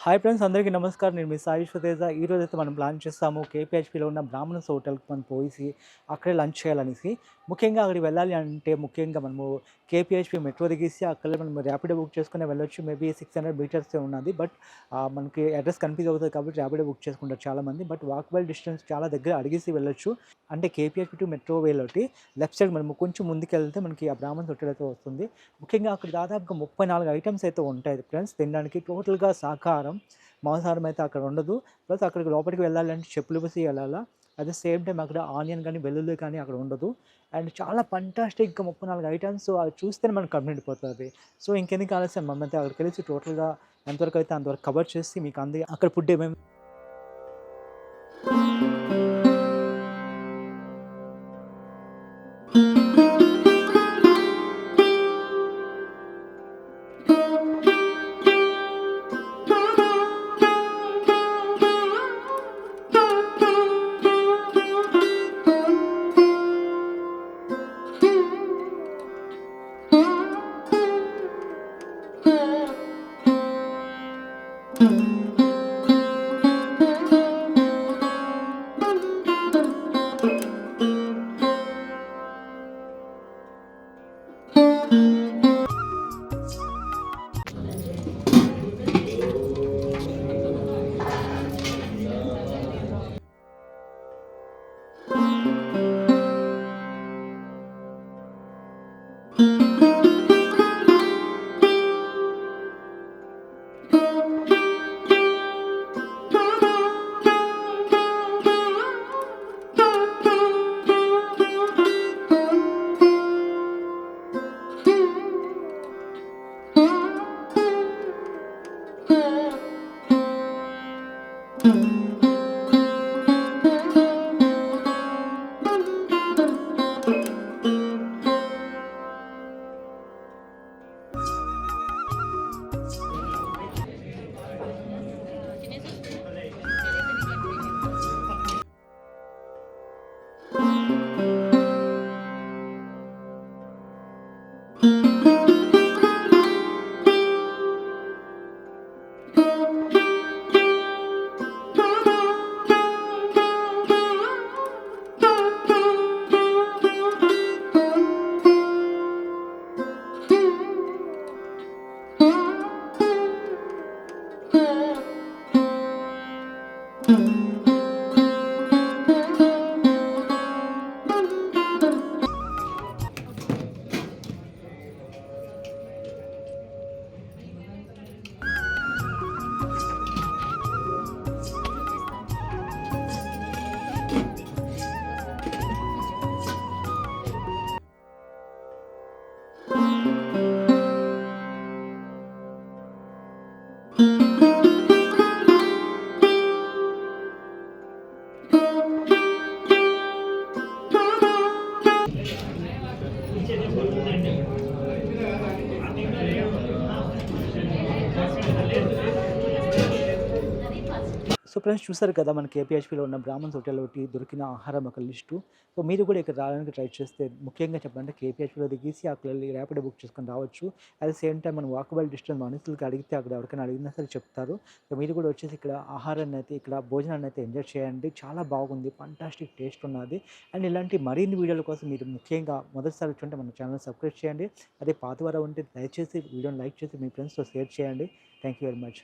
Hi friends, అందరికీ నమస్కారం. నేను మీ సాయి విశ్వతేజ. ఈరోజైతే మనం ప్లాన్ చేస్తాము కేపీహెచ్‌పీలో ఉన్న బ్రాహ్మణస్ హోటల్‌కి మనం పోయేసి అక్కడే లంచ్ చేయాలనేసి. ముఖ్యంగా అక్కడికి వెళ్ళాలి అంటే ముఖ్యంగా మనము కేపీహెచ్‌పీ మెట్రో దిగేసి అక్కడే మనం ర్యాపిడో బుక్ చేసుకుని వెళ్ళొచ్చు. మేబీ 600 మీటర్సే ఉన్నది. బట్ మనకి అడ్రెస్ కన్‌ఫ్యూజ్ అవుతది కాబట్టి ర్యాపిడో బుక్ చేసుకుంటారు చాలామంది. బట్ వాకబుల్ డిస్టెన్స్ చాలా దగ్గర అడిగేసి వెళ్ళొచ్చు. అంటే కేపీహెచ్‌పీ టు మెట్రో వేలోటి లెఫ్ట్ సైడ్ మనము కొంచెం ముందుకెళ్తే మనకి ఆ బ్రాహ్మణస్ హోటల్ అయితే వస్తుంది. ముఖ్యంగా అక్కడ దాదాపుగా 34 ఐటెమ్స్ అయితే ఉంటాయి ఫ్రెండ్స్ తినడానికి. టోటల్‌గా శాకాహారం, మాంసాహారం అయితే అక్కడ ఉండదు. ప్లస్ అక్కడికి లోపలికి వెళ్ళాలంటే చెప్పులు వేసి వెళ్ళాలా. అట్ ద సేమ్ టైమ్ అక్కడ ఆనియన్ కానీ, వెల్లుల్లి కానీ అక్కడ ఉండదు. అండ్ చాలా ఫంటాస్టిక్‌గా 34 ఐటెమ్స్ అవి చూస్తేనే మనకు కడుపు నిండిపోతది. సో ఇంకెందుకు ఆలస్యం, మనమైతే అక్కడికెళ్ళేసి టోటల్‌గా ఎంతవరకు అయితే అంతవరకు కవర్ చేసి మీకు అక్కడ ఫుడ్ ఏమేమి సో ఫ్రెండ్స్, చూసారు కదా మన కేపీహెచ్‌పీలో ఉన్న బ్రాహ్మణ్స్ హోటల్ ఒకటి దొరికిన ఆహారం ఒక లిస్టు. సో మీరు కూడా ఇక్కడ రావడానికి ట్రై చేస్తే ముఖ్యంగా చెప్పాలంటే కేపీహెచ్‌పీలో దిగేసి అక్కడ వెళ్ళి ర్యాపిడో బుక్ చేసుకొని రావచ్చు. అట్ ద సేమ్ టైమ్ మనం వాకబుల్ డిస్టెన్స్ మనుషులకి అడిగితే అక్కడ ఎవరికైనా అడిగినా సరే చెప్తారు. సో మీరు కూడా వచ్చేసి ఇక్కడ ఆహారాన్ని అయితే ఇక్కడ భోజనాన్ని అయితే ఎంజాయ్ చేయండి. చాలా బాగుంది, ఫంటాస్టిక్ టేస్ట్ ఉన్నది. అండ్ ఇలాంటి మరిన్ని వీడియోల కోసం మీరు ముఖ్యంగా మొదటిసారి వచ్చుంటే మన ఛానల్ సబ్స్క్రైబ్ చేయండి. అదే పాత వారు ఉంటే దయచేసి వీడియోని లైక్ చేసి మీ ఫ్రెండ్స్తో షేర్ చేయండి. Thank you very much.